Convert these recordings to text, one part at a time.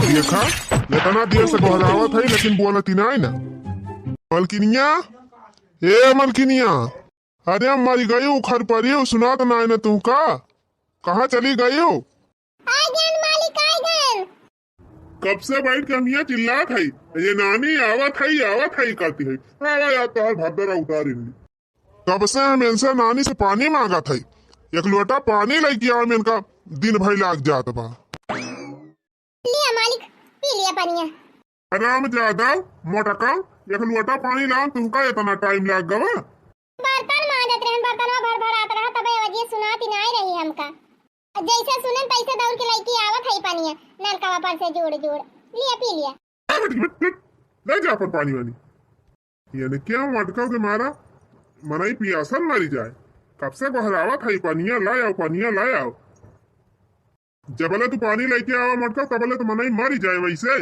देखा इतना देर से बहरावत है लेकिन बोलती नहीं ना। मलकिनिया, ए मलकिनिया, अरे मरी गई उखर पड़ी सुना तो ना तू का कहाँ चली गई हो? कब से बैठ के हम यहाँ चिल्लात है ये नानी आवत है कहती है आवा या तो भदरा उतारी। कब से हम इनसे नानी से पानी मांगा था, एक लोटा पानी लेके आओ, इनका दिन भर लाग जात बा। लिया मालिक, पी लिया पानी। आराम ज्यादा मोटका एक लोटा पानी लाओ, तुमका इतना टाइम लाग गवा। बर्तन मांजत रहन, बर्तनवा भर भर आत रहा, तबे वजह सुनाती नहीं रही हमका। जैसे सुनन तैसे दौड़ के लेके आवत है पानी, नलका पर से जोड़ जोड़ लिया पी लिया। ले जा पर पानी वानी यानी क्या मटका के मारा मनाई पियासन मारी जाए। कब से बहरावत है पानिया लाए आओ। जबले तू पानी लेके आवा मटका तबले तो मनाई मारी जाए वैसे।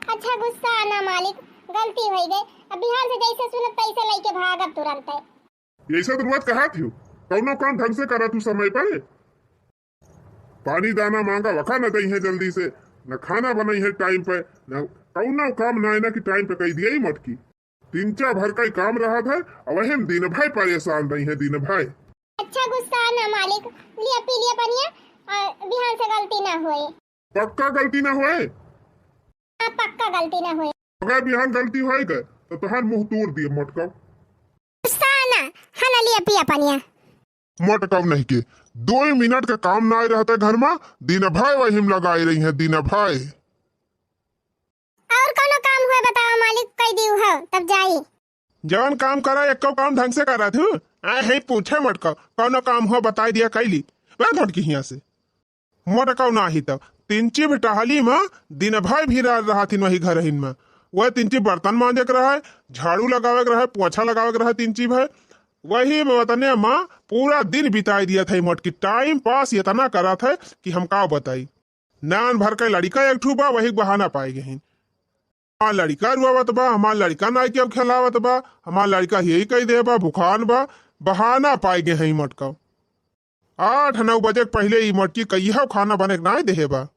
अच्छा गुस्सा आना मालिक, गलती हो गई। अब बिहार से जैसे सुनत तैसे लेके भागब तुरंत है। ऐसा तो बात कहा थी कौनो काम ढंग से करा तू समय पर। पानी दाना मांगा वखा न दई है जल्दी से, न खाना बनाई है टाइम पे, न कौनो काम ना कि टाइम पे कही दिया ही मटकी। तीन चार भर का ही काम रहा था और वही दिन भाई परेशान रही है दिन भाई। अच्छा गुस्सा आना मालिक, लिया पी लिया पानी और बिहार से गलती ना होए। पक्का गलती ना होए? पक्का गलती ना होए। अगर बिहान गलती हो गए तो तुहार मुंह तोड़ दिए मटका। गुस्सा आना हना लिया पिया पानी। मटका नहीं के 2 मिनट का काम ना रहता घर में, दिन भाई वही में लगाई रही है दिन भाई। और कोनो काम हुआ बताओ मालिक, कह दी हो तब जाई। जवन काम करा एको काम ढंग से करा थू है पूछे मटका कौनो काम हो बताई दिया कैली वह मटकी हिया से मटका ना ही तब तिंची भी टहली में दिन भाई भी रहा थी वही घर में। वह तिंची बर्तन मांजे के रहा, झाड़ू लगावे के रहा, पोछा लगावे के रहा तिंची भाई वही में वतने माँ पूरा दिन बिताई दिया था। मटकी टाइम पास इतना करा था कि हम का बताई। नान भर के लड़का एक ठू बा वही बहाना पाए गए। हमार लड़का रुआवत बा, हमार लड़का नाई के अब खिलावत बा, हमार लड़का यही कही दे बा भुखान बा, बहाना पाए गए हैं मटका। 8-9 बजे पहले ही मटकी कहिया खाना बने ना दे बा।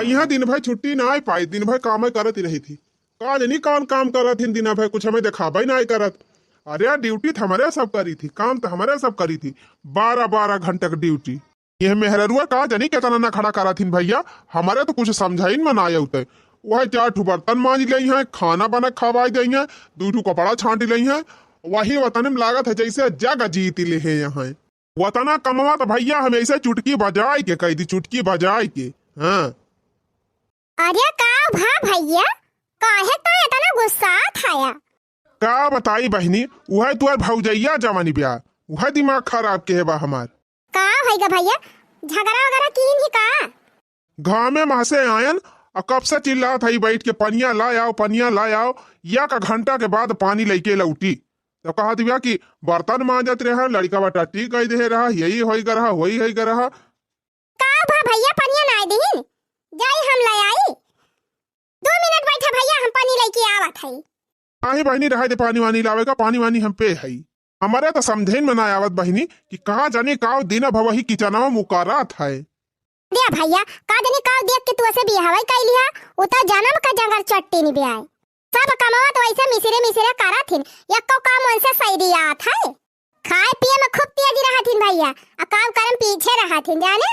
यहाँ दिन भर छुट्टी ना पाई, दिन भर काम करत ही रही थी। का नहीं कौन काम करत थी दिन भर, कुछ हमें दिखाबा ही नहीं करत। अरे ड्यूटी तो हमारे सब करी थी, काम तो हमारे सब करी थी, 12-12 घंटे की ड्यूटी। यह मेहरुआ का जानी कितना ना खड़ा करा थी भैया, हमारे तो कुछ समझाई में ना आते। वह 4 ठू बर्तन मांज ली है, खाना बना खवा दी है, 2 ठू कपड़ा छाट ली है। वही वतन में लागत है जैसे जग जीत ले है यहाँ। वतना कमवा तो भैया हम ऐसे चुटकी बजाए के कही थी, चुटकी बजाए के। हाँ अरे का भा भैया, काहे तो इतना गुस्सा थाया? का बताई बहनी, वह तुअर भौजैया जवानी ब्याह वह दिमाग खराब के है बा हमार। का होइगा भैया, झगड़ा वगैरह कीन ही का? गाँव में महसे आयन और कब से चिल्लात है बैठ के पनिया ला आओ। या का घंटा के बाद पानी लेके लौटी तो कहा दिया कि बर्तन मांजत रहा, लड़का बा टट्टी कह दे रहा, यही होइगा रहा वही होइगा रहा। का भा भैया पनिया नाय दीन, जाई हम ले आई। 2 मिनट बैठा भैया, हम पानी लेके आवत है। आही बहनी रहा दे पानी वानी लावेगा, पानी वानी हम पे है। हमारे तो समझे में ना आवत बहनी कि कहा जाने का दिन भर वही किचनवा मुकारा था। दिया भैया का जाने का देख के तू ऐसे बिहावे कैली है, उता जन्म का जंगल चट्टी नहीं बियाए। सब कमावा तो ऐसे मिसरे करा थिन, एको काम उनसे सही आत है। खाए पिए में खूब तेज रहा थिन भैया, आ काम करम पीछे रहा थिन जाने।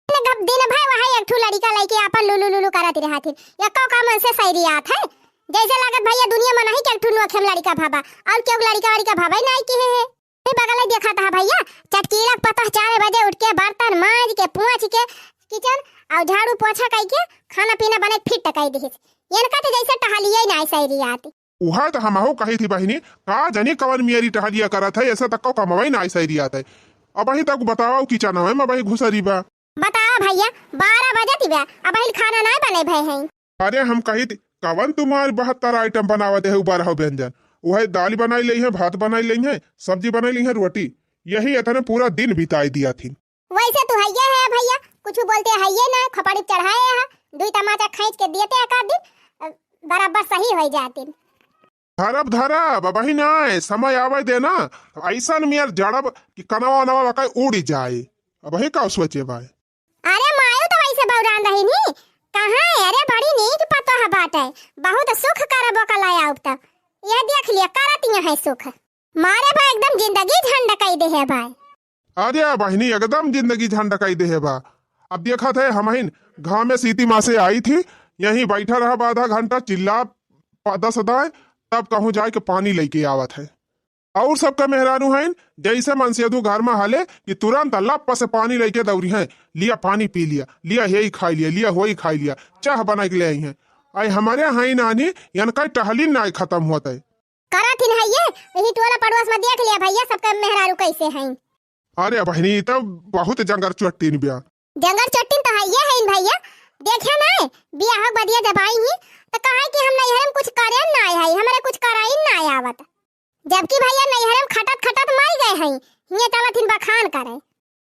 गप दिन भाई वहां एक ठू लड़का लेके अपन लुलु करत रहा थिन, एको काम उनसे सही आत है। जैसे लागत भैया दुनिया में नहीं के ठू नोखेम लड़का भाबा और क्यों लड़का भाबा नहीं की है। बगल देखा था भैया चटकीला पता 4 बजे उठ के बर्तन मांज के पोंछ के किचन और झाड़ू पोछा करके खाना पीना बने फिट टकाई दी। इनका तो जैसे टहलिया ही नहीं सही आती। वह तो हमहू कही थी बहनी का जानी कवन मेरी टहलिया करा था, ऐसा तक कमवाई नहीं सही आता है। अब वही तक बताओ किचन में मैं वही घुसरी बा। बताओ भैया 12 बजे थी बा, अब वही खाना नहीं बने भई हैं। अरे हम कही थी कवन तुम्हारे 72 आइटम बनावत है, 12 व्यंजन। वह दाल बनाई ली है, भात बनाई ली है, सब्जी बनाई ली है, रोटी, यही इतने पूरा दिन बिताई दिया थी। वैसे तो हैया है भैया, कुछ बोलते हैये ना, खपड़ी चढ़ाए है, 2 टमाटर खींच के देते एक आध दिन बराबर सही हो जाती। धरब वही ना समय आवे देना ऐसा मेर जड़ब कि कनवा नवा का उड़ जाए। अब वही का सोचे भाई। अरे मायो तो वैसे बौरान रही नी, कहाँ है? अरे सुख मारे बा एकदम जिंदगी झंड कई दे है भाई। अरे बहनी एकदम जिंदगी झंड कई दे है बा। अब देखा थे हम गाँव में सीती माँ से आई थी, यहीं बैठा रहा आधा घंटा, चिल्ला 10 दाए, तब कहूँ जाए के पानी लेके आवत है। और सबका मेहरानू है जैसे मन से दू घर में हाले कि तुरंत लप से पानी लेके दौड़ी है, लिया पानी पी लिया, लिया यही खाई लिया, लिया वही खाई लिया, चाह बना के ले आई है। आई हमारे यहाँ नानी यनका टहली ना खत्म होता है। करा थी ना ये यही टोला पड़ोस में देख लिया भैया सबका मेहरारू कैसे हैं। अरे बहनी तब बहुत जंगर चट्टी बिया। जंगल चट्टी तो है ये है भैया, देखे ना बियाह बदिया जब आई ही तो कहा कि हम नैहरम कुछ करे ना आए है, हमारे कुछ कराई ना आए आवत, जबकि भैया नैहरम खटत खटत मर गए हैं, ये चलथिन बखान करे।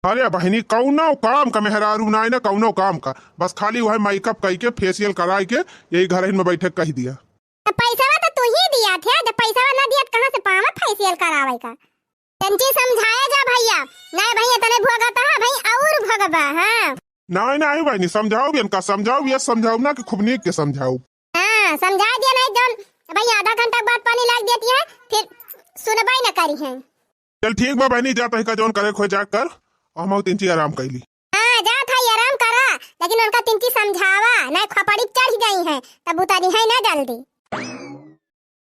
अरे बहनी कौनो काम का मेहरारू ना ना कौनो काम का, बस खाली वह मेकअप कई के फेशियल कराए के यही घर में बैठे कह दिया। तो पैसा तो तू ही दिया थे, जब पैसा ना दिया कहां से पावा फेशियल करावे का। तंची समझाया जा भैया, नहीं भैया तने भोगता है भाई और भोगबा। हां नहीं नहीं बहनी समझाओ इनका, समझाओ ये समझाओ ना कि खूब नीक के समझाओ। हां समझा दिया नहीं जौन भैया आधा घंटा बाद पानी लाग देती है फिर सुनबाई ना करी है। चल ठीक बा बहनी, जा तही का जौन करे खो जा कर, हम तिनची आराम कैली। हां जा था आराम करा, लेकिन उनका तिनची समझावा ना खपड़ी चढ़ गई है तब उतारी है ना जल्दी।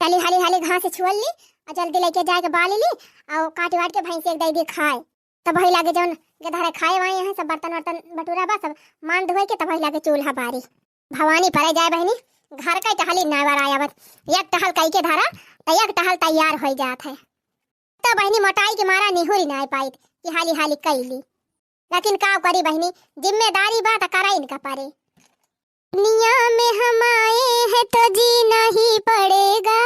चली हाली हाली घास से छुअल ली और जल्दी लेके जाए के बाली ली और काट वाट के भैंस एक दे खाए, तब भई लागे जौन गधारे खाए वाए हैं सब बर्तन वर्तन बटूरा बा सब मान धोए के तब भई लागे चूल्हा बारी। भवानी परे जाए बहनी घर का टहली नावर आया बत, एक टहल कई के धारा तो एक टहल तैयार हो जात है। तो बहनी मोटाई के मारा निहुरी ना पाई कि हाली हाली कैली, लेकिन का करी बहनी जिम्मेदारी बात करा इनका पारे। दुनिया में हम आए हैं तो जीना ही पड़ेगा,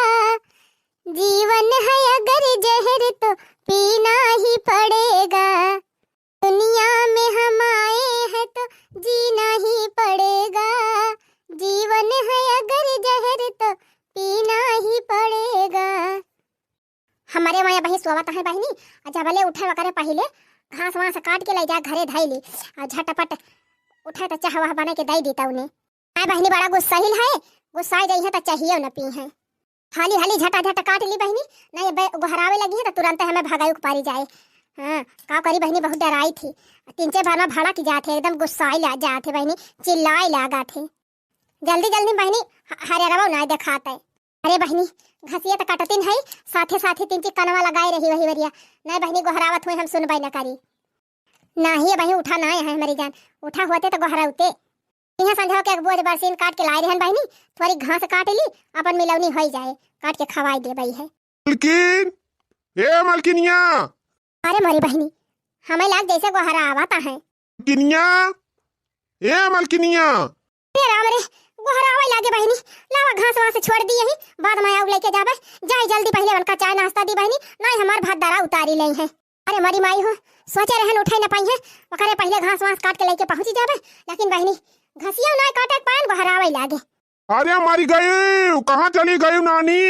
जीवन है अगर जहर तो पीना ही पड़ेगा। दुनिया में हम आए हैं तो जीना ही पड़ेगा, जीवन है अगर जहर तो पीना ही पड़ेगा। हमारे वहाँ बही सोवत है बहनी, जब भले उठे वगैरह पहले घास वहां से काट के ले जा घरे धैली और झटपट उठे तो चाह वह बना के दे देता उन्हें। आई बहनी बड़ा गुस्साहिल है, गुस्सा गई है तो चाहिए न पी है। हाली हाली झटा झटा काट ली बहनी, नहीं गुहरावे लगी है तो तुरंत हमें भगाई पारी जाए। हाँ का करी बहनी बहुत डराई थी, 3 बार में भाड़ा की जाते एकदम गुस्साई ला जाते बहनी, चिल्लाई लगा थे। जल्दी जल्दी बहनी हरे रवा ना दिखाते। अरे बहनी घसिया तो कटतीन है, साथे साथे 3 कनवा लगाए रही वही वरिया, नहीं बहनी गुहरावत हुए हम सुनबाई न करी। नहीं बहनी उठा ना है हमारी जान, उठा होते तो गुहरावते। यहाँ संझा के बोझ बरसीन काट के लाए रहन बहनी, थोड़ी घास काट ली अपन मिलौनी हो जाए, काट के खवाई दे बई है। मलकिन ए मलकिनिया, अरे मोरी बहनी हमें लाग जैसे गुहरा आवता है। मलकिनिया ए मलकिनिया, रे राम रे गुहरावे लागे बहनी, लावा घास वहां से छोड़ दी यही, बाद में आउ लेके जाबे। जाए जल्दी पहले उनका चाय नाश्ता दी बहनी, नहीं हमार भात दारा उतारी ले है। अरे मरी माई हो सोचे रहन उठाई न पाई है, वकरे पहले घास वास काट के लेके पहुंच जाबे, लेकिन बहनी घसिया ना काटे पान गुहरावे लागे। अरे मारी गई, कहाँ चली गई नानी?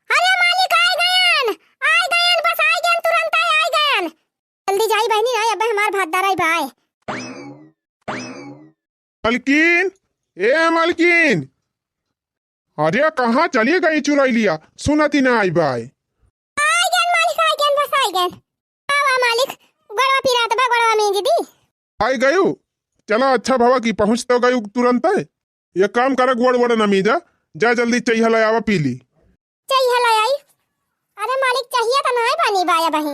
अरे मालिक आई गयन बस आई गयन तुरंत आई गयन, जल्दी जाई बहनी आई अब हमार भात दारा बाय। मलकिन ए मलकिन, अरे कहाँ चली गई चुराई लिया, सुनती ना आई बाय। आई गयन मालिक आई गयन बस आई गयन। आवा मालिक गड़वा पिरात बा गड़वा में जी आई गयू, चला अच्छा भवा की पहुंच तो गई तुरंत है। ये काम कर गोड़ गोड़ नमीजा, जा जल्दी चाहिए लावा पी ली। चाहिए लाई? अरे मालिक चाहिए तो नहीं बनी बाया बही।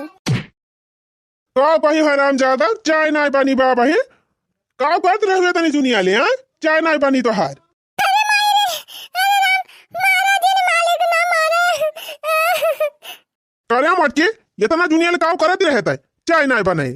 का बही हराम ज्यादा चाय ना बनी बा बही, का बात रह तनी दुनिया ले हां, चाय ना बनी तो हार। अरे मारा दिन मालिक ना मारे। करे मटके इतना दुनिया ले काम करत रहता है, चाय ना बने।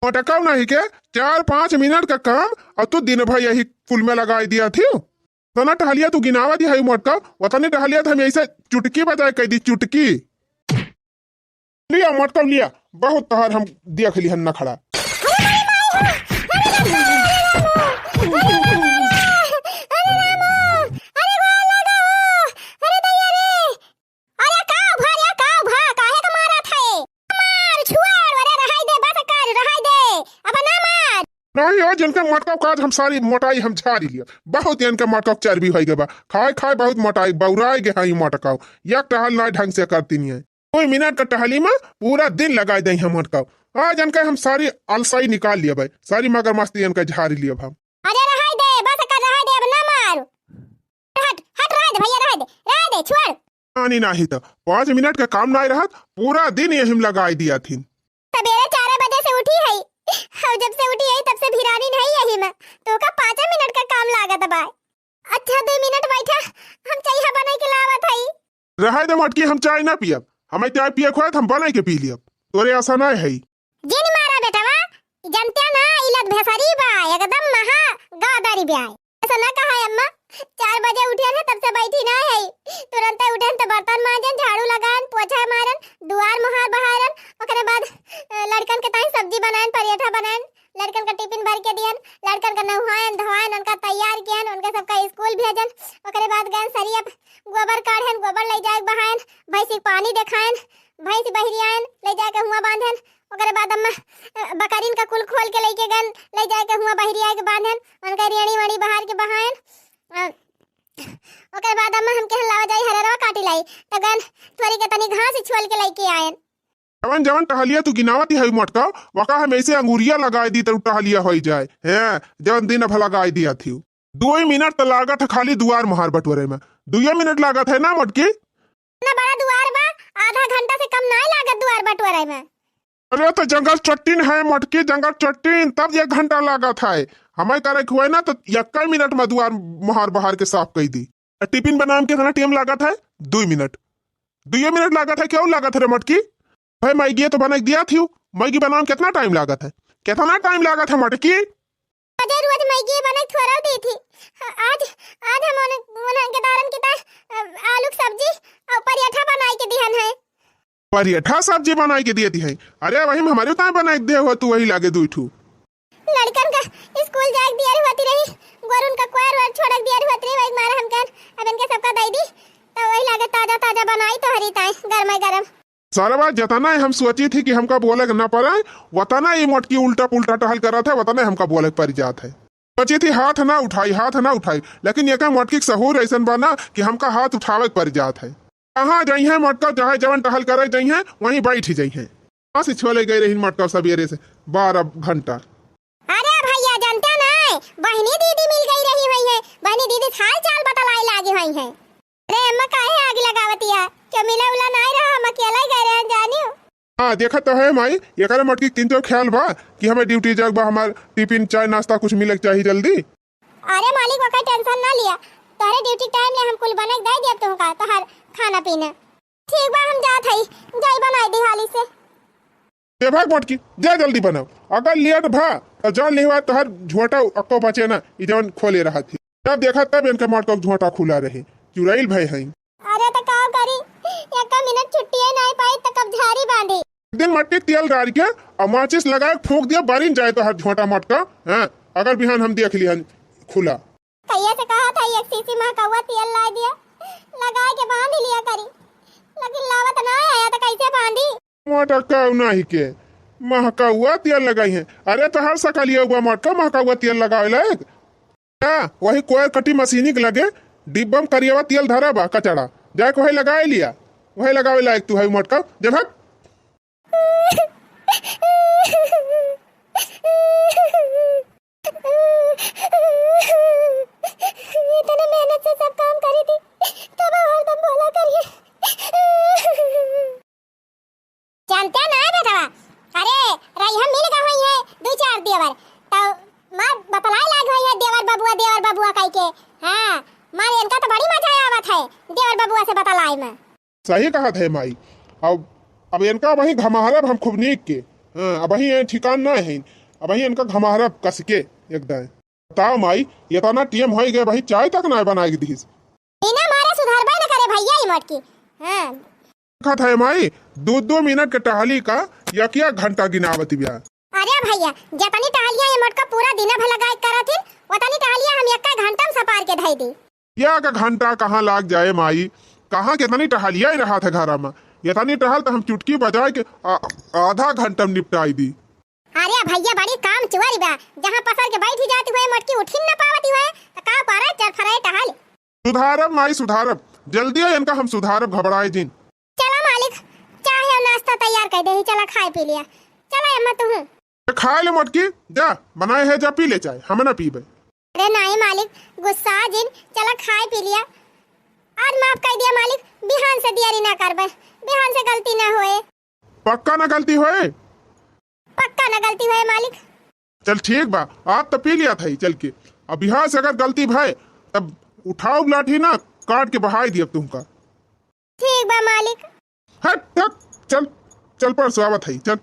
मटकाऊ नहीं के 4-5 मिनट का काम और तू दिन भर यही फुल में लगा दिया थी। तो ना टहलिया तू गिनावा दी है मटका, वतने टहलिया था, हम ऐसे चुटकी बजाए कह दी चुटकी। लिया मटका लिया, बहुत तहर हम देख ली हन न खड़ा। नहीं हो जिनके मटका काज हम सारी मोटाई हम झाड़ी लिया बहुत इनके मटका चर्बी हो गए बा खाए खाए बहुत मोटाई बौराई गे हई मटका एक टहल ना ढंग से करती नहीं है 2 मिनट का टहली में पूरा दिन लगाई दे हम मटका आज इनके हम सारी अलसाई निकाल लिया भाई सारी मगर मस्ती इनका झाड़ी लिया हम अरे रहा दे बस कर रहा दे अब ना मारो हट हट रहा दे भैया रहा दे छोड़ पानी नहीं तो 5 मिनट का काम नहीं रहा पूरा दिन यही लगाई दिया थी सवेरे 4 बजे से उठी है और जब से उठी है तब से भिरानी नहीं यही में तो का 5 मिनट का काम लागत बा अच्छा 2 मिनट बैठा हम चाय बना के लावत हई रहा दे मटकी हम चाय ना पियब हमें चाय पिए खोए हम बना के पी लियब तोरे ऐसा नहीं है जिन मारा बेटवा जनते ना इलत भेसरी बा एकदम महा गादारी बा ऐसा ना कहा है अम्मा 4 बजे उठे है तब से बैठी ना है तुरंत उठन तो बर्तन मांजन झाड़ू लगान पोछा मारन दुआर मुहार बहारन ओकरे बाद लड़कन के ताई सब्जी बनान पराठा बनान लड़कन का टिफिन भर के दियन लड़कन का नहवायन धोवायन उनका तैयार कियन उनके सबका स्कूल भेजन ओकरे बाद गन सरिया गोबर काढ़न गोबर ले जाए बहायन भैंसी पानी देखायन भैंस बहरियान ले जाके हुआ बांधन ओकरे बाद अम्मा बकरीन का कुल खोल के लेके गन ले जाके हुआ बहरिया के बांधन उनका रेणी वणी बहार के बहायन ओकरे बाद अम्मा हमके लावा जाई हररवा काटी लाई त गन थोड़ी के तनी घास छोल के लेके आयन जवन जवन टहलिया तू गिनावती है मटका वका हम ऐसे अंगूरिया लगाई दी तो टहलिया हो जाए है जवन दिन भला लगाई दिया थी 2 मिनट तो लागत है खाली दुआर मुहार बटोरे में 2 मिनट लागत है ना मटकी ना बड़ा दुआर बा आधा घंटा से कम ना लागत दुआर बटोरे में अरे तो जंगल चट्टीन है मटकी जंगल चट्टीन तब 1 घंटा लागत है हमें करे हुए ना तो 1 मिनट में दुआर मुहार बहार के साफ कर दी टिफिन बनाने के कितना टाइम लागत है 2 मिनट 2 मिनट लागत है क्यों लागत है रे मटकी भाई मैगी तो बना दिया थी मैगी बनाने कितना टाइम लागत है कितना टाइम लागत है मटकी रोज मैगी बना थोड़ा दी थी आज आज हम उनके दारन की आलू की सब्जी और पराठा बनाई के दिहन है पराठा सब्जी बनाई के दिए थी है अरे वही हमारे उतना बनाई दे हो तू वही लागे 2 ठू लड़कन का स्कूल जाके दिया होती रही गोरुन का क्वार वर छोड़ दिया होती रही मारा हम कर अब इनके सबका दई दी तो वही लागे ताजा ताजा बनाई तो हरी ताई गरम गरम सारा बात जतना हम सोची थी कि हमका बोले न पड़े वतना ये मटकी उल्टा पुल्टा टहल करा था वतना हमका बोले पड़ जात है सोची थी हाथ ना उठाई लेकिन एक मटकी सहूर ऐसा बना कि हमका हाथ उठावे पड़ जात है कहाँ जाई है मटका चाहे जवन टहल करे जाई है वहीं बैठ ही जाई है कहाँ से छोले गई रही मटका सवेरे से 12 घंटा अरे भैया जानते नहीं बहनी दीदी मिल गई रही हुई है बहनी दीदी हाल चाल बतलाई लागी हुई है अरे अम्मा काहे आग लगावती है क्यों मिला उला नहीं रहा हम अकेला ही गए रहे जानियो हाँ देखा तो है माई एक मटकी किंतु ख्याल बा कि हमें ड्यूटी जग बा हमार टिफिन चाय नाश्ता कुछ मिले चाहिए जल्दी अरे मालिक वका टेंशन ना लिया तोरे ड्यूटी टाइम ले हम कुल बना के दे दिया तुमका तोहर खाना पीना ठीक बा हम जात हई जाई बनाई दी हाली से ए भाग मटकी जा जल्दी बनाओ अगर लेट भा तो जान लेवा तो हर झोटा अक्को बचे ना ई जवन खोले रहा थी तब देखा तब इनका मटका झोटा खुला रहे चुराइल भाई हई अरे तो का करी एक मिनट छुट्टी नहीं पाई तो कब झाड़ी बांधी एक दिन मट्टी तेल डाल के और माचिस लगा फूंक दिया बारिन जाए तो हर झोटा मटका हैं अगर बिहान हम देख लिया खुला कहिए से कहा था एक सीसी में कौवा तेल ला दिया लगा के बांध लिया करी लेकिन लावत ना आया तो कैसे बांधी मटका नहीं के महका हुआ तेल लगाई है अरे तो हर सकलिया हुआ मटका महका हुआ तेल लगावे लायक वही कोयर कटी मशीनी के लगे डिब्बा में करिएवा तेल धरा बा कचड़ा जाके वही लगाए लिया वही लगावे लायक तू है मटका जब इतने मेहनत से सब काम करी थी तब हरदम बोला करिए जानते ना बेटा अरे रही हम मिल गए हुई है 2-4 देवर तो मार बतलाई लाग हुई है देवर बबुआ कह के हां मार इनका तो बड़ी मजा आवत है देवर बबुआ से बतलाई में सही कहा था माई अब इनका वही घमाहरब हम खूब नीक के अब वही ठिकान ना है अब वही इनका घमाहरब कस के एकदम बताओ माई ये तो ना टीएम हो गए भाई चाय तक ना बनाई दीस बिना मारे सुधारबे न करे भैया ई मटकी हां कहा था माई 2 मिनट के टहली का या क्या घंटा गिनावती बिया अरे भैया जतनी टहलिया ये मटका पूरा दिन भर लगाए करथिन ओतनी टहलिया हम एक घंटा में सपार के धई दी या का घंटा कहाँ लाग जाए माई कहाँ कितनी टहलिया ही रहा था घर में इतनी टहल तो हम चुटकी बजाए के आधा घंटा में निपटाई दी अरे भैया बड़ी काम चुआरी बा, जहाँ पसर के बैठी जाती हुए मोटकी उठिन न पावती हुए तो का पारा चल फराए टहल। सुधारब माई सुधारब, जल्दी है इनका हम सुधारब, घबराए जिन। चला मालिक, चाय और नाश्ता तैयार कर दे, चला खाए पी लिया। चला अम्मा तू खाए ले मोटकी, जा बनाए है जा पी ले चाय, हम ना पीबे। अरे नहीं मालिक, गुस्सा जिन, चला खाए पी लिया। आज माफ कर दिया मालिक, बिहान से दियारी ना करबे, बिहान से गलती ना होए। पक्का ना गलती होए? पक्का ना गलती होए मालिक। चल ठीक बा, आप तो पी लिया था ही चल के, अब यहाँ से अगर गलती भाई तब उठाओ लाठी ना काट के बहाई दिया तुमका। ठीक बा मालिक। हट हट, चल चल पर स्वागत है चल।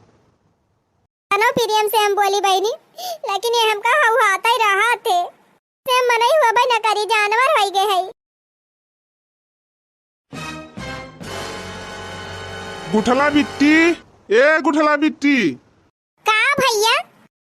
अनो प्रियम से हम बोली बहनी, लेकिन ये हमका हवा ही रहा थे, से मन ही हुआ भाई न करी, जानवर हो गए है। गुठला बिट्टी, ए गुठला बिट्टी। का भैया?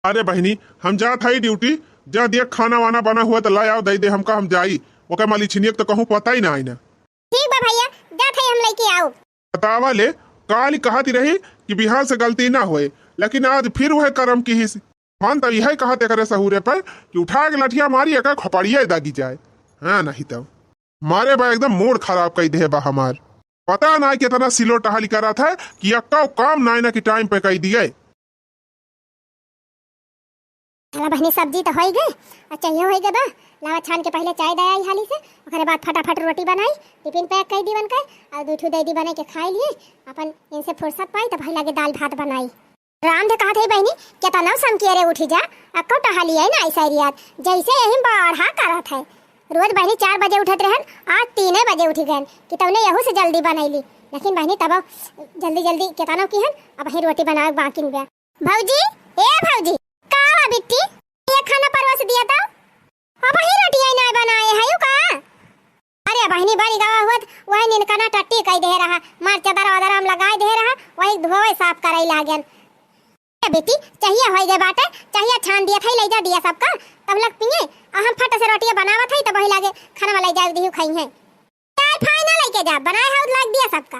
अरे बहनी हम जात है ड्यूटी, जा दिया खाना वाना बना हुआ तो ला आओ दे दे हमका, हम जाई ओके माली छिनियक तो कहूँ पता ही ना आई ना। ठीक बा भैया, जात है हम लेके आओ। बतावा ले, काली कहती रही कि बिहार से गलती ना होए, लेकिन आज फिर वह कर्म की ही हाँ तो यही कहते करे सहूरे पर कि उठा के लठिया मारी एक खपड़िया दागी जाए। हाँ नहीं तो मारे बा एकदम मूड खराब कर दे बा हमार, पता ना कितना सिलो टहली करा था कि अक्का काम नाइना की टाइम पे कह दिए। चला बहनी सब्जी तो हो गई, अच्छा ये हो गए बा, लावा छान के पहले चाय दया हाली से, ओकरे बाद फटाफट रोटी बनाई, टिफिन पैक कर दी बन के, और दूठू दे दी बना के खाई लिए। अपन इनसे फुर्सत पाई तो भाई लगे दाल भात बनाई। राम दे कहा थे बहनी क्या तनाव सम किए रे उठी जा, अक्को टहली है ना ऐसा रियात जैसे यही बढ़ा करा था। रोज बहनी 4 बजे उठत रहन, आज 3 बजे उठी गए कि तवने यहू से जल्दी बनैली, लेकिन बहनी तब जल्दी जल्दी के तनाव की हन, अब ही रोटी बनावे बाकी में। भौजी ए भौजी, का बिट्टी ये खाना परवा से दिया था, अब ही रोटियां ना बनाए है यू का? अरे बहनी बड़ी गावा हुआ वही निनकना टट्टी कह दे रहा, मार चादर वादर हम लगाए दे रहा, वही धोवे साफ करई लागन। ए बेटी चाहिए होई गए बाटे, चाहिए छान दिया था ले जा दिया सबका, तब लग पिए हम फट से रोटियां बनावत है तब वही लागे खाना वाला जाए दिहु खाई है। चाय फाइनल लेके जा, बनाए है लाग दिया सबका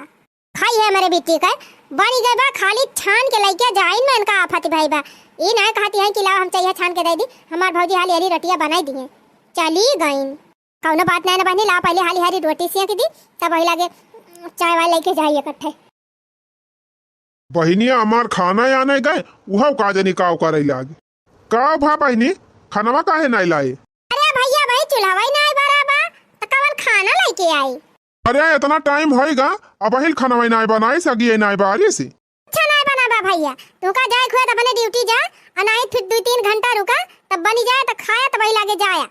खाई है मेरे बेटी का, बड़ी गए बा खाली छान के लेके जाइन में इनका आफत भाई बा। ये ना कहती है कि लाओ हम चाहिए छान के दे दी, हमार भौजी हाली हरी रोटियां बनाई दिए चली गईन। कौनो बात नहीं ना बहनी, ला पहले हाली हरी रोटी सिया की दी, तब वही लागे चाय वाले लेके जाइए इकट्ठे। बहनिया हमार खाना आने गए वह का जनी काव करे लागे, का भा बहनी खानावा काहे नहीं लाए? अरे भैया भाई चूल्हा ही नहीं बराबा तो कवन खाना लेके आई। अरे इतना टाइम होएगा अब हिल खाना वही नहीं बनाई सगी नहीं बारी से। अच्छा नहीं बना बा भैया, तू का जाए खुआ तब ड्यूटी जा, अनाई फिर 2-3 घंटा रुका तब बनी जाए तो खाया तब वही लागे जाया।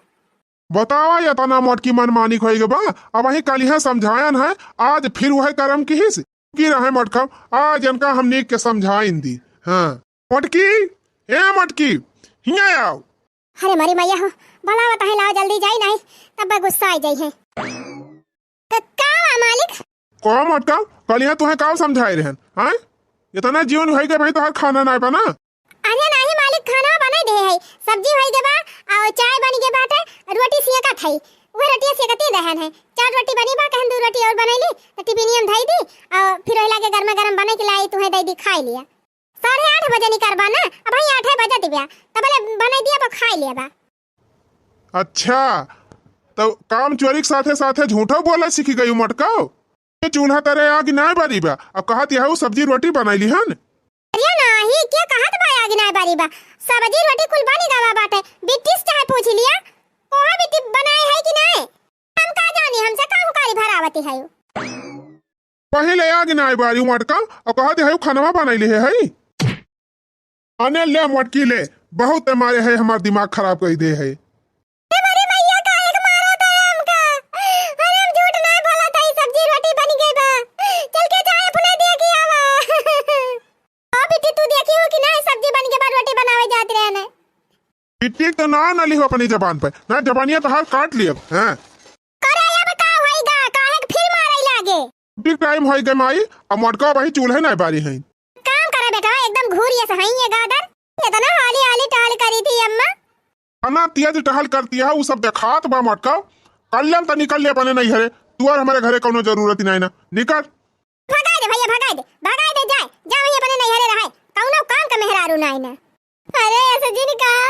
बतावा ये तना मोटकी मनमानी खोएगा बा, अब वही कल है समझायन है, आज फिर वह कर्म की ही की रहे मटका, आज इनका हम नीक के समझाइन दी। हाँ मटकी ए मटकी हिया आओ। अरे मरी मैया हो, भला बताए लाओ जल्दी जाई नहीं तब गुस्सा आ जाई है। का मालिक को मटका कल यहाँ तुम्हें काव समझाए रहन, हाँ इतना जीवन होई गए भाई तो हर खाना नहीं बना। अरे नहीं मालिक खाना बना दे है, सब्जी होई के बा और चाय बनी के बाटे, रोटी सिया का थई वो रोटी सेकती रहन है, 4 रोटी बनी बा कहन 2 रोटी और बनैली तो टिफिनियम धई दी और फिर ओइ लागे गरमा गरम बने के लाई तुहे दे दी खाई लिया। 8:30 बजे निकरबा ना, अब भाई 8 बजे दिव्या तबले बना दिया तो खाई लिया बा। अच्छा तो काम चोरी के साथे साथे झूठो बोला सीखी गई मटका, ये चूल्हा तरे आग ना बारी बा, अब कहत यह सब्जी रोटी बनैली हन। अरे नहीं क्या कहत बा आग ना बारी बा, सब्जी रोटी कुल बनी गवा बाटे, बिट्टी से चाहे पूछ लिया कोहा बिट्टी बनाए है कि नहीं, हम का जानी हमसे का हुकारी भरावती है। पहले आग ना बारी मटका और कहत है खाना बनैली है। आने ले मटकी ले, बहुत मारे है हमार दिमाग खराब कर दे है। टिक तो ना नली हो अपनी जबान पे, ना जबानिया तो हाथ काट लिया हैं। करे अब का होइगा, काहे के फिर मारै लागे। टिक टाइम होई गए माई, अब मटका वही चूल्हे नहीं बारी है। काम करे बेटा एकदम घूरिए से हई ये गादर, ये तो ना हाली हाली टहल करी थी अम्मा। अन्ना तेज टहल करती है वो सब देखात बा मटका, कल्लम तो निकल ले अपने नहीं हरे, तू और हमारे घरे कोनो जरूरत ही नहीं ना, निकल। भगाई दे भैया भगाई दे जाए, जा वही अपने नहीं हरे रहे, कौनो काम का मेहरारू नहीं ना। बाबूजी ने कहा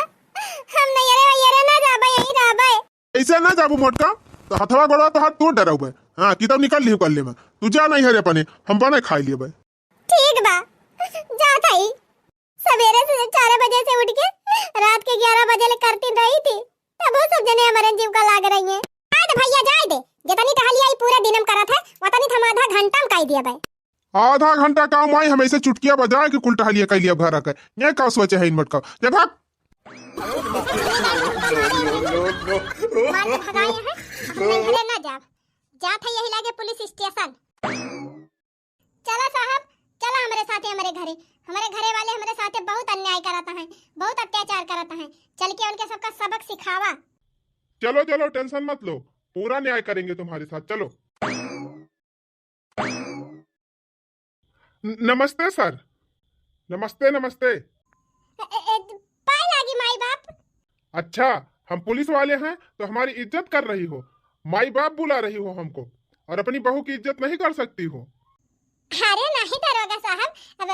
हम नैयरे ना जाबे यहीं रहबे। ऐसे ना जाबू मोटका तो हथवा गोड़ा तो हाथ तोड़ डराऊ। हाँ किताब निकल ली कर ले में तू जा नहीं हरे अपने हम बने खाई लिए भाई। ठीक बा जा थाई। सवेरे से 4 बजे से उठ के रात के 11 बजे ले करती रही थी तब वो सब जने हमारे जीव का लाग रही है। आए दे भैया जाए दे जितनी टहली आई पूरा दिनम करत है उतनी हम आधा घंटा में काई दिया भाई। आधा घंटा काम आई हम ऐसे चुटकिया बजाए कि कुल टहलिया कह लिया घर आकर ये का सोचे है इन मटका जब भाग मार के भगाए हैं हम घरे ना जा जात है यही लागे पुलिस स्टेशन। चला साहब चला हमारे साथे हमारे घरे वाले हमारे साथे बहुत अन्याय कराता है बहुत अत्याचार कराता है। चल के उनके सबका सबक सिखावा। चलो चलो टेंशन मत लो पूरा न्याय करेंगे तुम्हारे साथ चलो। नमस्ते सर। नमस्ते नमस्ते। पाए लागी माई बाप। अच्छा हम पुलिस वाले हैं तो हमारी इज्जत कर रही हो माई बाप बुला रही हो हमको और अपनी बहू की इज्जत नहीं कर सकती हो। अरे नहीं दरोगा साहब हम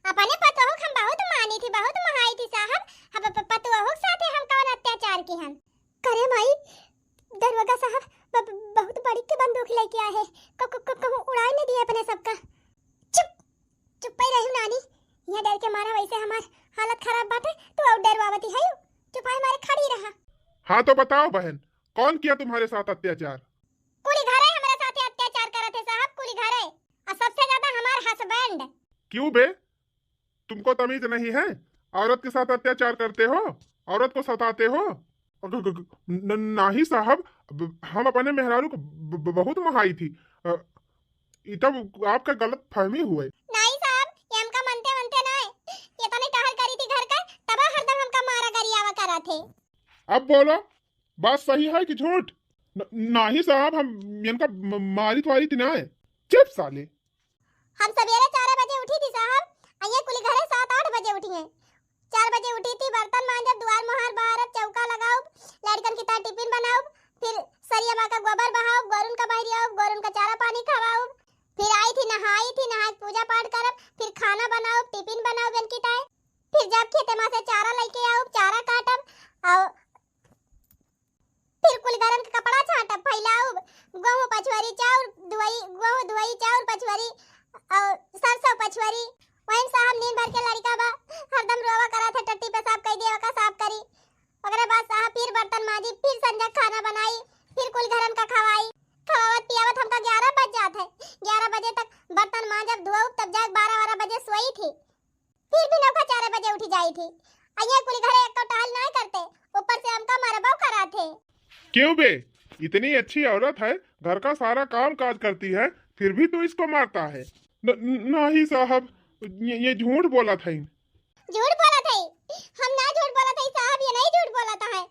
अपने पतोहू हम बहुत मानी थी बहुत महाई थी साहब। अब पतोहू साथे हम कौन अत्याचार की हम करे माई। दरोगा साहब बहुत बड़ी के बंदूक लेके आए है कहूं उड़ाई नहीं दिए अपने सबका। चुप चुप ही रही नानी यहाँ डर के मारा वैसे हमार हालत खराब बात है तू और डरवावती है चुप है हमारे खड़ी रहा। हाँ तो बताओ बहन कौन किया तुम्हारे साथ अत्याचार। कुली घर है हमारे साथ अत्याचार करते थे साहब कुली घर है और सबसे ज्यादा हमार हस्बैंड। क्यों बे तुमको तमीज नहीं है औरत के साथ अत्याचार करते हो औरत को सताते हो। नहीं साहब हम अपने मेहरारू को बहुत महाई थी तब आपका गलत फहमी हुए। नहीं साहब ये हमका मनते मनते ना है ये तो नहीं टहल करी थी घर का तब हरदम हमका मारा गरियावा करा थे। अब बोलो बात सही है कि झूठ। नहीं साहब हम इनका मारी तुम्हारी तिनाए चुप साले। हम सवेरे 4 बजे उठी थी साहब ये कुली घरे 7-8 बजे उठी है। 4 बजे उठी थी बर्तन मांजब द्वार मोहर बाहर चौका लगाओ लड़कन की तार टिफिन बनाओ फिर सरिया माँ का गोबर बहाओ गोरुन का बहरियाओ गोरुन का चारा पानी खवाओ फिर आई थी नहाई पूजा पाठ करब फिर खाना बनाओ टिफिन बनाओ बन की ताए फिर जब खेते माँ से चारा लेके आओ चारा काटब और फिर कुल गरम का कपड़ा छाटब फैलाओ गेहूं पछवारी चाउर दुआई गेहूं दुआई चाउर पछवारी और सरसों पछवारी वहीं साहब नींद भर के लड़का बा हरदम रोवा करा था टट्टी पेशाब कई दिया का साफ करी ओकरे बाद साहब फिर बर्तन माजी फिर संजा खाना बनाई फिर कुल घरन का खवाई खवावत पियावत हमका 11 बज जात है। 11 बजे तक बर्तन मांजब धोऊ तब जाके 12 बजे सोई थी फिर भी नौका 4 बजे उठी जाई थी। अये कुल घरे एक टहल नहीं करते ऊपर से हमका मरबो करा थे। क्यों बे इतनी अच्छी औरत है घर का सारा काम काज करती है फिर भी तू इसको मारता है। नहीं साहब ये झूठ बोला था। झूठ बोला था हम ना झूठ बोला था साहब ये नहीं झूठ बोला था है।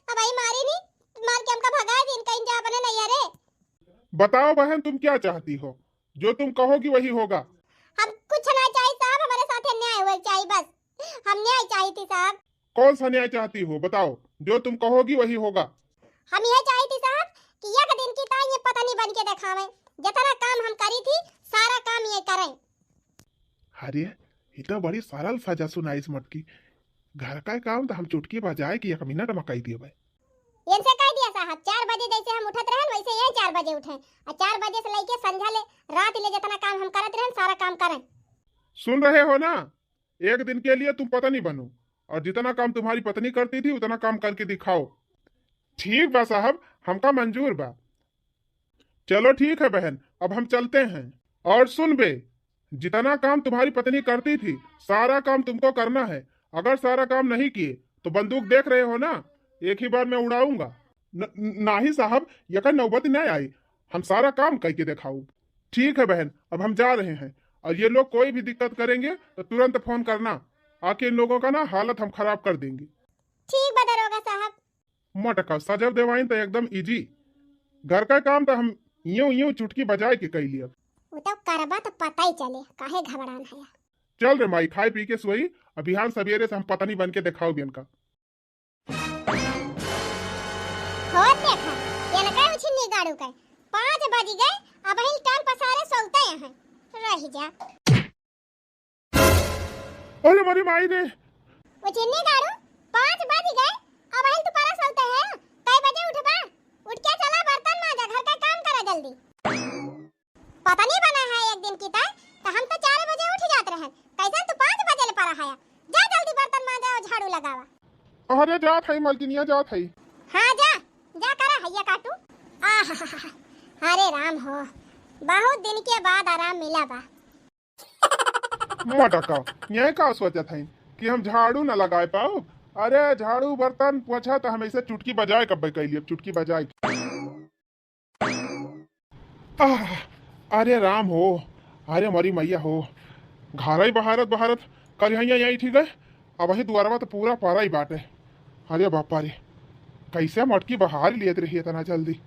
अब आई मारी नहीं मार के हमका भगा दिन कहीं जा बने नहीं अरे। बताओ बहन तुम क्या चाहती हो जो तुम कहोगी वही होगा। हम कुछ ना चाहिए साहब हमारे साथ न्याय हुआ चाहिए बस हम न्याय चाहिए थी साहब। कौन सा न्याय चाहती हो बताओ जो तुम कहोगी वही होगा। हम ये चाहिए थी साहब कि एक दिन की ताई ये पता नहीं बन के दिखावे जितना काम हम करी थी सारा काम ये करें। अरे ये तो बड़ी सरल सजा सुनाई इस मटकी घर का काम तो हम चुटकी बजाए कि 1 मिनट में कही दिए भाई। इनसे कह दिया साहब 4 बजे जैसे हम उठत रहन वैसे यही 4 बजे उठे और 4 बजे से लेके संध्या ले रात ले जितना काम हम करत रहन सारा काम करें। सुन रहे हो ना एक दिन के लिए तुम पत्नी बनो और जितना काम तुम्हारी पत्नी करती थी उतना काम करके दिखाओ। ठीक बा साहब हमका मंजूर बा। चलो ठीक है बहन अब हम चलते हैं। और सुन बे जितना काम तुम्हारी पत्नी करती थी सारा काम तुमको करना है। अगर सारा काम नहीं किए तो बंदूक देख रहे हो ना एक ही बार मैं उड़ाऊंगा। नहीं साहब यह नौबत नहीं आई हम सारा काम करके दिखाऊं। ठीक है बहन अब हम जा रहे हैं और ये लोग कोई भी दिक्कत करेंगे तो तुरंत फोन करना आके इन लोगों का ना हालत हम खराब कर देंगे। ठीक बा दरोगा साहब। मटका सजब देवाइन तो एकदम इजी घर का काम तो हम यूं चुटकी बजाए के कई लिया। वो तो करबा तो पता ही चले काहे घबरान है। चल रे माई खाए पी के सोई अभियान सवेरे से हम पत्नी बन के दिखाओ बियन का। हो देखा ये लगा उछनी गाड़ू का 5 बज गए अब हिल टांग पसारे सोते हैं रह जा। अरे मारी माई रे वो चिन्नी गाड़ू 5 बज गए, अब हिल तू पारा सोते है। कई बजे उठबा? उठ के चला बर्तन मांजा, घर का काम करा जल्दी। पता नहीं बना है एक दिन की तय, तो हम तो 4 बजे उठ जाते रहे, कैसे तू 5 बजे ले पारा है? जा जल्दी बर्तन मांजा और झाड़ू लगावा। अरे जात है मलकिनिया, जात है। हाँ जा जा करा हैया काटू। अरे राम हो, बहुत दिन के बाद आराम मिला बा। मटका यह का सोचत है कि हम झाड़ू न लगाए पाओ? अरे झाड़ू बर्तन पोछा तो हमेशा चुटकी बजाए कब कैलिए, चुटकी बजाए। अरे राम हो, अरे मरी मैया हो, घर ही बहारत बहारत कल यही ठीक है। अब वही दुआरवा तो पूरा पारा ही बाटे। अरे बापा रे, कैसे मटकी बहार लिए रही इतना जल्दी।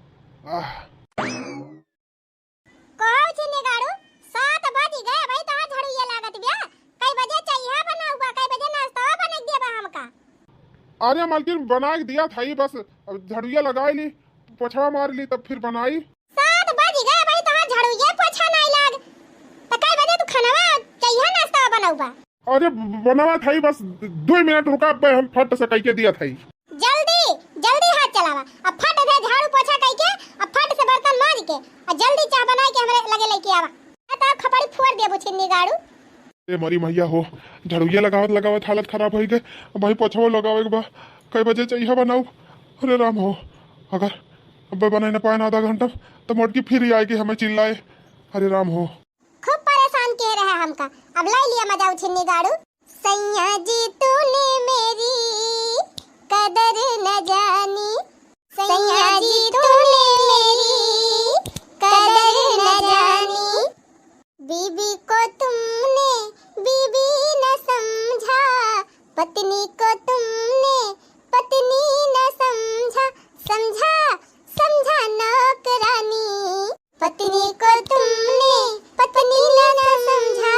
चिन्नी गाड़ू 7 बज गए भाई, तो झाड़ू ये लागत बिया। कई बजे चाहिए बना हुआ, कई बजे नाश्ता बना दिया बा हमका। अरे मालकिन बना के दिया था ही, बस झाड़ुया लगा ली, पोछा मार ली, तब फिर बनाई। 7 बज गए भाई, तो झाड़ू ये पोछा नहीं लाग, तो कई बजे तू खाना चाहिए नाश्ता बना हुआ? अरे बनावा था ही, बस 2 मिनट रुका, हम फट से कह के दिया था ही। जल्दी जल्दी हाथ चलावा, अब फट से झाड़ू पोछा कई के, अब फट से बर्तन मांज के, और जल्दी चाय बना के हमरे लगे लेके आवा, तो खपड़ी फोड़ देबो चिन्नी गाड़ू। ए मरी मैया हो, झाड़ुया लगावत हालत खराब हो गई। भाई पोछाओ लगावे के बा, कई बजे चाहिए बनाऊ। अरे राम हो, अगर अब बनाए न पाए ना आधा घंटा तो मोटकी फिर ही आएगी हमें चिल्लाए। अरे राम हो, खूब परेशान किए रहे हमका, अब ले लिया मजा चिन्नी गाड़ू। सैया जी तूने मेरी कदर न जानी, सैया जी तूने मेरी कदर न जानी, बीबी को तुमने बीबी न समझा, पत्नी को तुमने पत्नी न समझा, समझा समझा नौकरानी, पत्नी को तुमने पत्नी न समझा,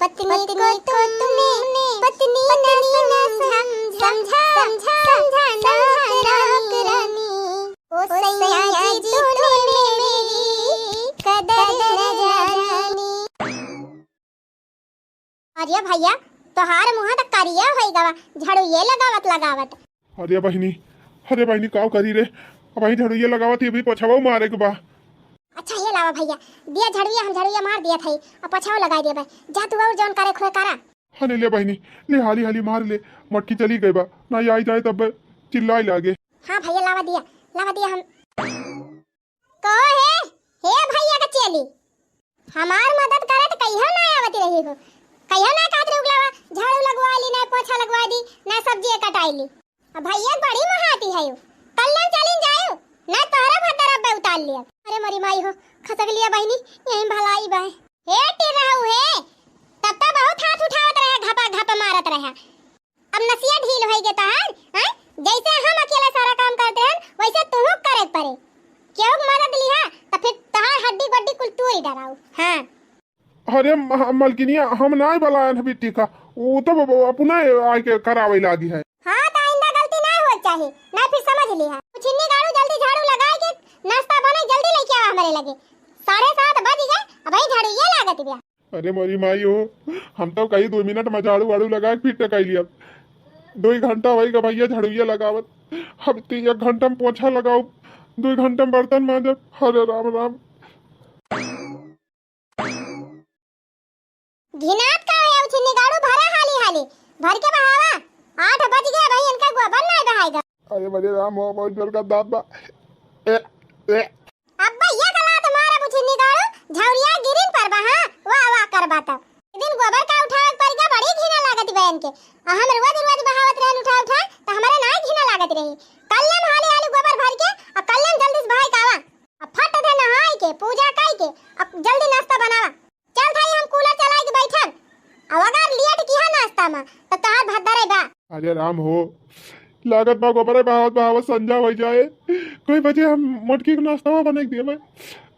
पत्नी को तुमने पत्नी न समझा, समझा समझा नौकरानी, ओ सैया जी तूने मेरी कदर न जानी। अरे भैया तोहार मुँह तक करिया होई गवा, झाड़ू ये लगावत। अरे बहनी काव करी रे, अब वही झाड़ुया लगावत ही, अभी पोछाओ मारे के बा। अच्छा ये लावा भैया, दिया झाड़ुया, हम झाड़ुया मार दिया था, अब पोछाओ लगा दिया भाई, जा तू और जौन करे खोए करा। हाँ ले बहनी, ले हाली हाली मार ले, मटकी चली गई बा, ना आई जाए तब चिल्लाई लागे। हाँ भैया लावा दिया हम को हे भैया का चली हमार मदद करे तो कहियो ना आवती रही हो, कहियो ना काट रे उगलावा, झाड़ू लगवा ली ना, पोछा लगवा दी ना, सब्जी कटाई ली। अब भैया बड़ी महाती है, कल्याण चलिन जायो ना, तोहरा भतर अब उतार लिया। अरे मरी माई हो, खसक लिया बहनी, यही भलाई बा। हे टिर रहू हे, तब तक बहुत हाथ उठावत रहे, घपा मारत रहे, अब नसिया ढील होई गे तहार, हैं? जैसे हम अकेला सारा काम करते हैं वैसे तू करे पड़े, क्यों मदद लिया तो फिर तहार हड्डी गड्डी कुल तू ही डराऊ। हां अरे मलकिनिया, हम नहीं बलायन बिट्टी का, वो तो अपना आए के करावे लागी है। हां तो आइंदा गलती ना हो चाहिए, ना फिर समझ लिया। चिन्नी गाड़ू जल्दी झाड़ू लगाए के नाश्ता बने जल्दी लेके आवा हमारे लगे, 7:30 बज गए, अब भाई झाड़ू ये लागत बिया। अरे मरी माई हो, हम तो कहीं 2 मिनट में झाड़ू वाड़ू लगा के फिर टकाई लिया, 2 घंटा वही का भैया झाड़ुया लगावत, अब 1 घंटा में पोछा लगाओ, 2 घंटा में बर्तन मांजब। अरे राम राम, घिनात का है चिन्नी गाड़ू, भरा हाली भर के बहावा, 8 बज गए भाई, इनका गोबर नहीं बहाएगा। अरे मरे राम हो, बहुत जोर का दांत बा। अब भैया गला तुम्हारा बुचिन्नी गाड़ू, झाड़िया गिरिन पर बहा वाह करबा त दिन गोबर का उठावे पर के बड़ी घिना लागत बहन के, हम रोज बहावत रहन उठा त हमारे ना घिना लागत रही। कल्ले में हाली गोबर भर के और कल्ले में जल्दी से भाई कावा, अब फट दे नहाई के पूजा काई के अब जल्दी नाश्ता बनावा। चल भाई हम कूलर चला के बैठन, अब अगर लेट किया नाश्ता में तो तहार भद्दरे बा। अरे राम हो, लागत बा गोबर बहावत संजा हो जाए, कोई वजह हम मटकी का नाश्ता बना के दिया मैं।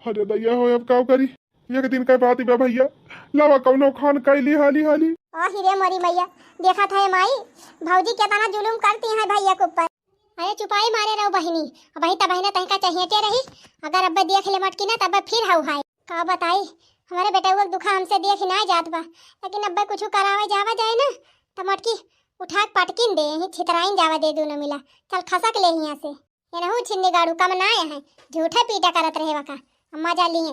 अरे दैया हो, अब का करी, एक दिन का बात ही बा भैया, लावा कौनो खान कैली हाली ओ हिरे मोरी मैया, देखा था माई भौजी के तना जुलुम करती है भैया के ऊपर। अरे चुपाई मारे रहो बहिनी, अब वही त बहिना तहका चाहिए रही, अगर अब्बे देख ले मटकी ना तब फिर हाउ हाय का बताई, हमारे बेटा वो दुखा हमसे देख ना जात बा, लेकिन अब्बे कुछ करावे जावा जाए ना तो मटकी उठा के पटकिन दे ही छितराइन जावा दे दोनों मिला। चल खसक ले यहाँ से। ये नहु छिन्नी गाड़ू कम ना आए हैं झूठे पीटा करत रहे वका मजा लिए।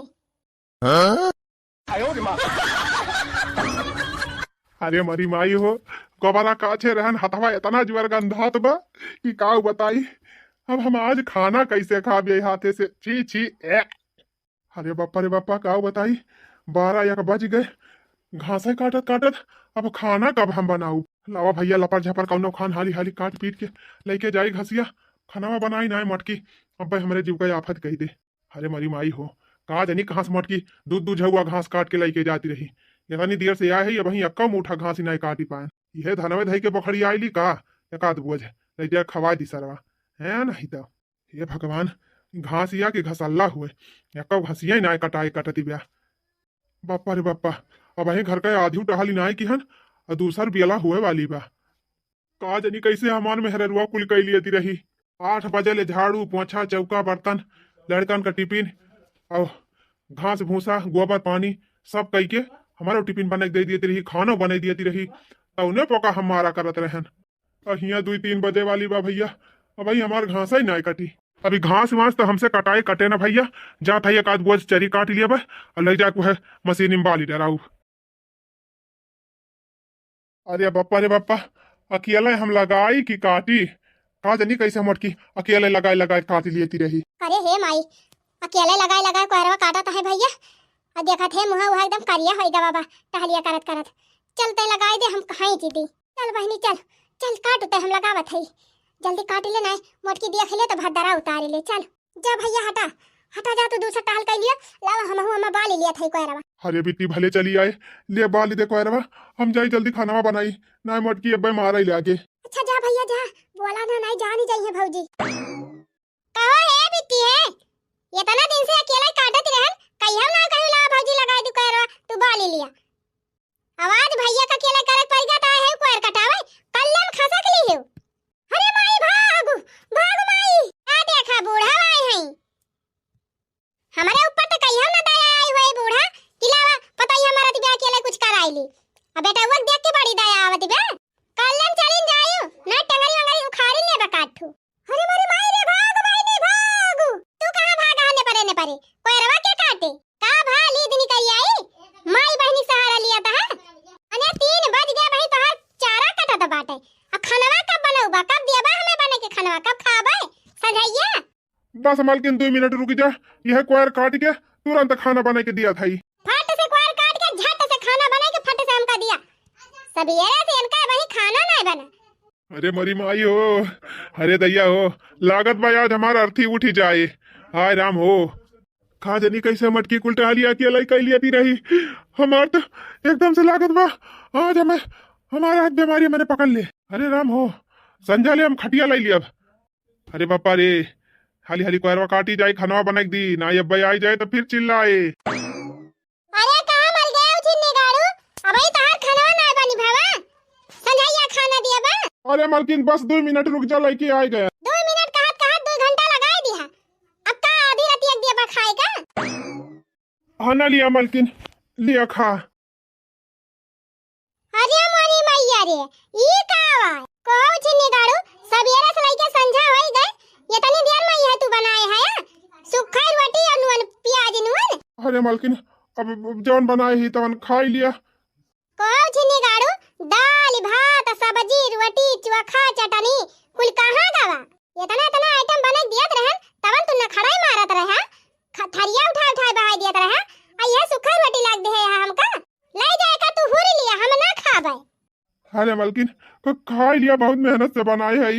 अरे मरी माई हो गोबारा काछे रहन हथवा इतना जुअर गंधात बा कि का बताई। अब हम आज खाना कैसे खाबे हाथे से छी छी ए। अरे बापा रे बापा का बताई 12 बज गए घासे काटत काटत अब खाना कब हम बनाऊ। लावा भैया लपर झपर कौनो खान हाली हाली काट पीट के लेके जाई घसिया खाना बनाई ना मटकी। अब भाई हमारे जीव का आफत कही दे। अरे मरी माई हो कहा जानी कहाँ से मटकी दूध दूध हुआ घास काट के लेके जाती रही। इतनी देर से आए है वही अक्का मुठा घास ही नहीं काटी पाए। यह धनवे धई के बखड़ी आईली का एकाध बोझ ले खवा दी सरवा है नहीं तो ये भगवान घासिया के घसल्ला हुए एक घसिया ना कटाए कटती ब्या। बापा रे बापा अब वही घर का आधी टहली ना की हन और दूसर बियला हुए वाली बा। का जनी कैसे हमान में हररुआ कुल कैली लेती रही 8 बजे ले झाड़ू पोछा चौका बर्तन लड़कन का टिफिन और घास भूसा गोबर पानी सब कई के हमारा टिफिन बना दे देती रही खाना बना देती रही तो उन्हें पोका हम मारा करत रहन। और हिया 2-3 बजे वाली बा भैया अब भाई हमार घास ही ना कटी। अभी घास वास तो हमसे कटाए कटे ना भैया जा था एक आध बोझ चरी काट लिया बा और ले जाके वह मशीन में बाली डराऊ। अरे बापा रे बापा अकेले हम लगाई कि काटी का जनी कैसे मटकी अकेले लगाए लगाए काट लेती रही। अरे हे माई अकेले लगाए लगाए कोहरवा काटा है भैया और देखा थे मुहा वहा एकदम करिया होइगा बाबा टहलिया करत करत। चलते लगाए दे हम कहीं जी दी। चल बहनी चल चल काटते हम लगावत है जल्दी काट ले ना मोटकी दिया खिले तो भद्दरा उतार ले। चल जा भैया हटा हटा जा तू दूसरा टहल कर लिया लावा हम बाल लिया था कोहरवा। अरे बिट्टी भले चली आए ले बाल दे कोहरवा हम जाई जल्दी खाना बनाई ना मोटकी अब मारा ही लागे। अच्छा जा भैया जा बोला ना नहीं जा नहीं जाइए भौजी। कहो है बिट्टी है ये तना दिन से अकेला काटत रहन कहियो ना कहू ला भौजी लगा दू कोहरवा तू बाल लिया। आवाज भैया का अकेला करत पड़ गया है कोहर कटावे कल्लम खसक ली है। अरे माई भाग भाग माई आ देखा बूढ़ा आए हैं हमारे ऊपर तो कहियो ना दया आई हुई बूढ़ा किलावा पता ही हमारा दिबे अकेले कुछ कर आईली। अब बेटा वो देख के बड़ी दया आवत बे कल्लम चलिन जायो ना टंगरी वंगरी उखाड़ ले बकाठू। अरे मारी माई रे भाग माई ने भाग तू कहां भागा ने परे कोई रवा के काटे का भाली दिन करी आई माई बहनी सहारा लिया था अने 3 बज गए भाई तोहर चारा कटा तो बाटे अब खानवा कब बनाऊबा कब दियाबा हमें बने के खानवा कब खाबे सजैया। बस मालकिन 2 मिनट रुक जा यह कोयर काट के तुरंत खाना बना के दिया था। फट से कोयर काट के झट से खाना बना के फट से हमका दिया सबेरे से इनका वही खाना नहीं बना। अरे मरी माई हो अरे दैया हो लागत बा आज हमारा अर्थी उठी जाए हाय राम हो। खा जनी कैसे मटकी कुलटा लिया कि अलग कैली आती रही हमार तो एकदम से लागत बा आज हमें हमारा हाथ बीमारी मैंने पकड़ ले। अरे राम हो संजा ले हम खटिया लाई लिया। अरे बापा रे हाली हाली कोयरवा काटी जाए खाना बना दी ना अब भाई आई जाए तो फिर चिल्लाए। अरे कहां मर गए चिन्नी गाड़ू अबे तहार खाना ना बनी भावा संजैया खाना दिया बा। अरे मालकिन बस 2 मिनट रुक जा लड़की आ गया। 2 मिनट कहत 2 घंटा लगाए दिया अब का आधी रात एक दिया बा खाएगा। हाँ ना लिया मालकिन लिया खा। अरे मोरी मैया रे ई का आवाज कहू चिन्नी गाड़ू सबेरे से लेके संझा होई गए ये तनी देर में है तू बनाए है सुखा रोटी और नून प्याज नून। अरे मालकिन अब जौन बनाए ही तवन खा ही लिया। कहू चिन्नी गाड़ू दाल भात सब्जी रोटी चोखा चटनी कुल कहां गवा इतना इतना आइटम बना दियत रहन तवन तू न खड़ाई मारत रहा थरिया उठा उठा बहाई दियत रहा आ ये सुखा रोटी लाग दे है हमका ले जाए का तू हुरी लिया हम ना खाबे। अरे मालकिन को खा ही लिया बहुत मेहनत से बनाए है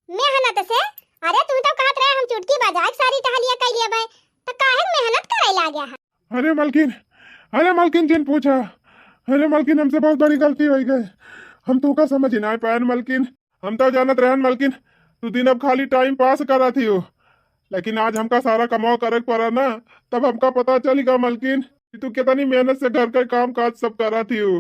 मेहनत से अरे तू तो कहत रहे हम चुटकी बजाए सारी टहलिया कर लिया बे तो काहे मेहनत करे ला गया है। अरे मालकिन जिन पूछा अरे मालकिन हमसे बहुत बड़ी गलती हो गई हम तो का समझ ही ना पाए मालकिन हम तो जानत रहन मालकिन तू दिन अब खाली टाइम पास करा थी हो लेकिन आज हमका सारा कमाओ करे पड़ा ना तब हमका पता चलेगा मालकिन कि तू कितनी मेहनत से घर का काम काज सब करा थी हो।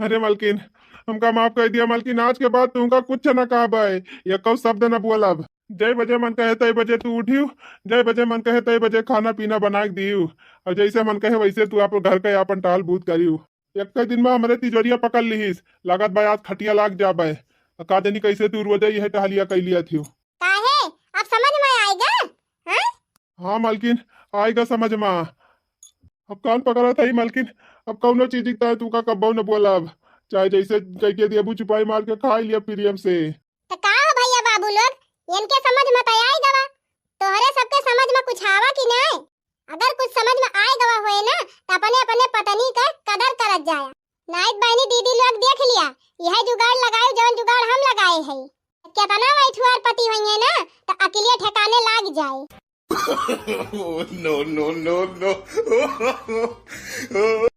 अरे मालकिन हमका माफ कर दिया मालकिन आज के बाद तुमका कुछ न कहा भाई या कौ शब्द न बोलब। जय बजे मन कहे तय बजे तू उठियो जय बजे मन कहे तय बजे खाना पीना बना के दियो और जैसे मन कहे वैसे तू आप घर के अपन टाल बूत करियो। एक दिन में हमारे तिजोरिया पकड़ लीस लागत भाई आज खटिया लाग जाबे का जानी कैसे तू रोज यह टहलिया कैलिया थी। काहे अब समझ में आएगा? हाँ हाँ मालकिन, आएगा समझ में। अब कान पकड़ा था ही मालकिन, अब कौनो चीज दिखता है तू का कब्बो न बोला। अब चाहे जैसे कह के दिया छुपाई मार के खा लिया प्रियम से। तो का हो भैया बाबू लोग इनके समझ में तो आई गवा, तोहरे सबके समझ में कुछ आवा कि नहीं? अगर कुछ समझ में आए गवा होए ना तो अपने अपने पत्नी का कदर करत जाया। नाइट बहनी दीदी लोग देख लिया, यह जुगाड़ लगाए जौन जुगाड़ हम लगाए हैं। कितना वैठुआर पति होंगे ना तो अकेले ठिकाने लाग जाए। no, no, no, no.